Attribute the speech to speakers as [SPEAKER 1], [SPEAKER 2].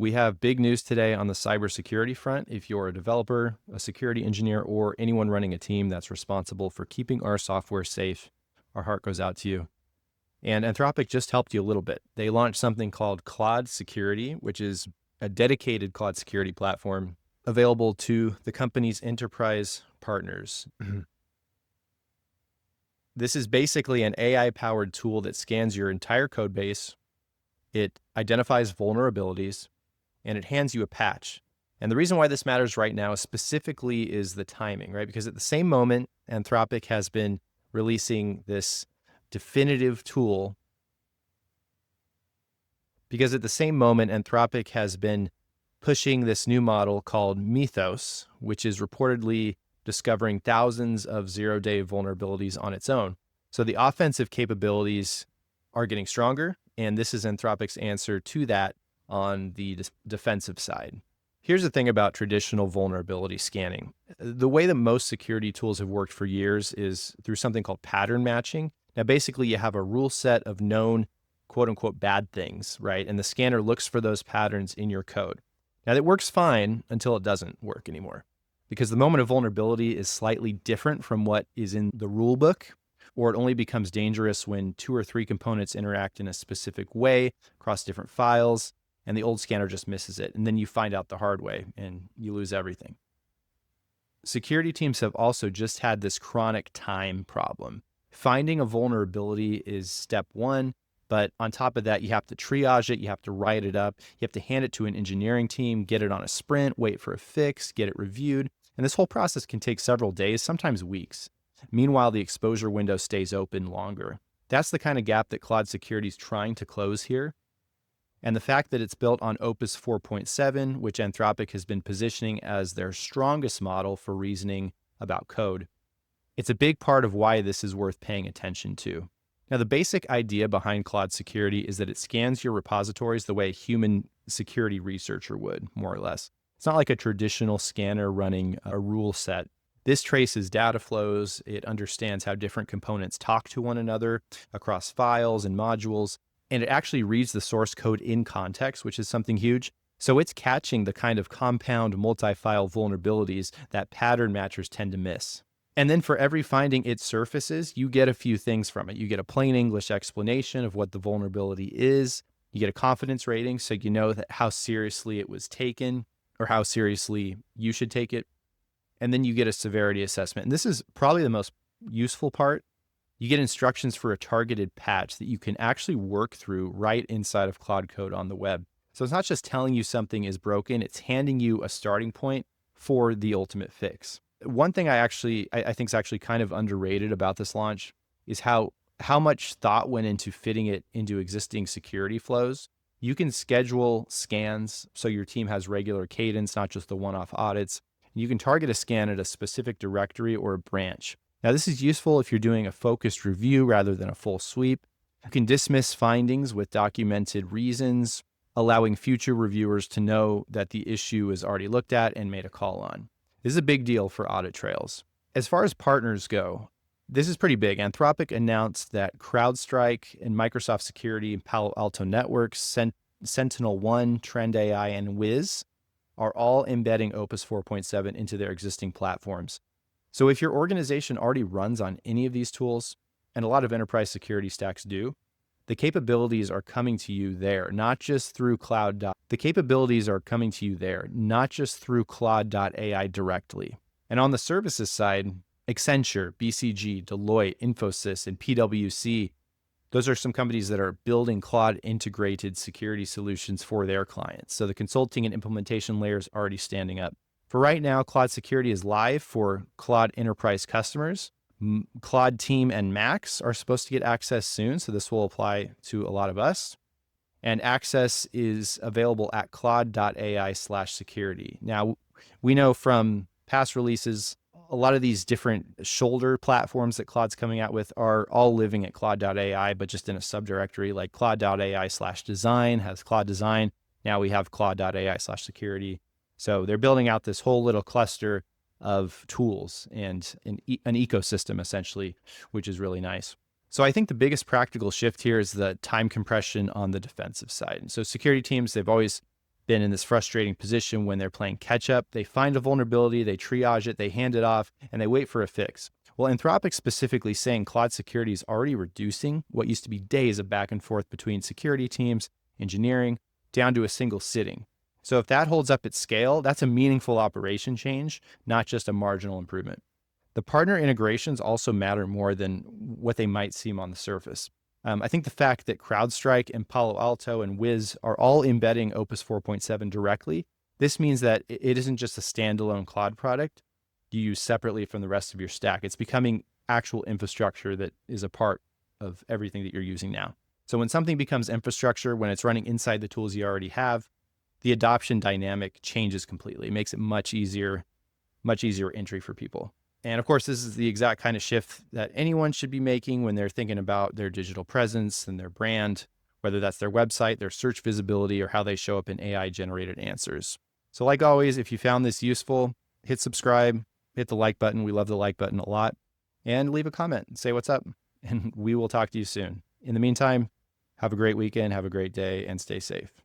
[SPEAKER 1] We have big news today on the cybersecurity front. If you're a developer, a security engineer, or anyone running a team that's responsible for keeping our software safe, our heart goes out to you. And Anthropic just helped you a little bit. They launched something called Claude Security, which is a dedicated Claude Security platform available to the company's enterprise partners. This is basically an AI-powered tool that scans your entire code base. It identifies vulnerabilities, and it hands you a patch. And the reason why this matters right now specifically is the timing, right? Because at the same moment, Anthropic has been releasing this definitive tool. Because at the same moment, Anthropic has been pushing this new model called Mythos, which is reportedly discovering thousands of zero-day vulnerabilities on its own. So the offensive capabilities are getting stronger, and this is Anthropic's answer to that on the defensive side. Here's the thing about traditional vulnerability scanning. The way that most security tools have worked for years is through something called pattern matching. Now, basically, you have a rule set of known quote unquote bad things, right? And the scanner looks for those patterns in your code. Now, that works fine until it doesn't work anymore, because the moment of vulnerability is slightly different from what is in the rule book, or it only becomes dangerous when 2 or 3 components interact in a specific way across different files, and the old scanner just misses it. And then you find out the hard way and you lose everything. Security teams have also just had this chronic time problem. Finding a vulnerability is step one, but on top of that, you have to triage it, you have to write it up, you have to hand it to an engineering team, get it on a sprint, wait for a fix, get it reviewed. And this whole process can take several days, sometimes weeks. Meanwhile, the exposure window stays open longer. That's the kind of gap that Claude Security is trying to close here. And the fact that it's built on Opus 4.7, which Anthropic has been positioning as their strongest model for reasoning about code, it's a big part of why this is worth paying attention to. Now, the basic idea behind Claude Security is that it scans your repositories the way a human security researcher would, more or less. It's not like a traditional scanner running a rule set. This traces data flows. It understands how different components talk to one another across files and modules. And it actually reads the source code in context, which is something huge. So it's catching the kind of compound multi-file vulnerabilities that pattern matchers tend to miss. And then for every finding it surfaces, you get a few things from it. You get a plain English explanation of what the vulnerability is. You get a confidence rating, so you know that how seriously it was taken or how seriously you should take it. And then you get a severity assessment. And this is probably the most useful part. You get instructions for a targeted patch that you can actually work through right inside of Claude Code on the web. So it's not just telling you something is broken, it's handing you a starting point for the ultimate fix. One thing I think is actually kind of underrated about this launch is how much thought went into fitting it into existing security flows. You can schedule scans so your team has regular cadence, not just the one-off audits. You can target a scan at a specific directory or a branch. Now, this is useful if you're doing a focused review rather than a full sweep. You can dismiss findings with documented reasons, allowing future reviewers to know that the issue is already looked at and made a call on. This is a big deal for audit trails. As far as partners go, this is pretty big. Anthropic announced that CrowdStrike and Microsoft Security, Palo Alto Networks, SentinelOne, Trend AI, and Wiz are all embedding Opus 4.7 into their existing platforms. So if your organization already runs on any of these tools, and a lot of enterprise security stacks do, the capabilities are coming to you there, not just through Claude. The capabilities are coming to you there, not just through Claude.ai directly. And on the services side, Accenture, BCG, Deloitte, Infosys, and PwC, those are some companies that are building Claude integrated security solutions for their clients. So the consulting and implementation layer is already standing up. For right now, Claude Security is live for Claude Enterprise customers. Claude Team and Max are supposed to get access soon, so this will apply to a lot of us. And access is available at claude.ai/security. Now, we know from past releases, a lot of these different shoulder platforms that Claude's coming out with are all living at claude.ai, but just in a subdirectory, like claude.ai/design has Claude Design. Now we have claude.ai/security. So they're building out this whole little cluster of tools and an ecosystem, essentially, which is really nice. So I think the biggest practical shift here is the time compression on the defensive side. And so security teams, they've always been in this frustrating position when they're playing catch up. They find a vulnerability, they triage it, they hand it off, and they wait for a fix. Well, Anthropic specifically saying Claude Security is already reducing what used to be days of back and forth between security teams, engineering, down to a single sitting. So if that holds up at scale, that's a meaningful operation change, not just a marginal improvement. The partner integrations also matter more than what they might seem on the surface. I think the fact that CrowdStrike and Palo Alto and Wiz are all embedding Opus 4.7 directly, this means that it isn't just a standalone cloud product you use separately from the rest of your stack. It's becoming actual infrastructure that is a part of everything that you're using now. So when something becomes infrastructure, when it's running inside the tools you already have, the adoption dynamic changes completely. It makes it much easier entry for people. And of course, this is the exact kind of shift that anyone should be making when they're thinking about their digital presence and their brand, whether that's their website, their search visibility, or how they show up in AI-generated answers. So like always, if you found this useful, hit subscribe, hit the like button. We love the like button a lot. And leave a comment and say what's up. And we will talk to you soon. In the meantime, have a great weekend, have a great day, and stay safe.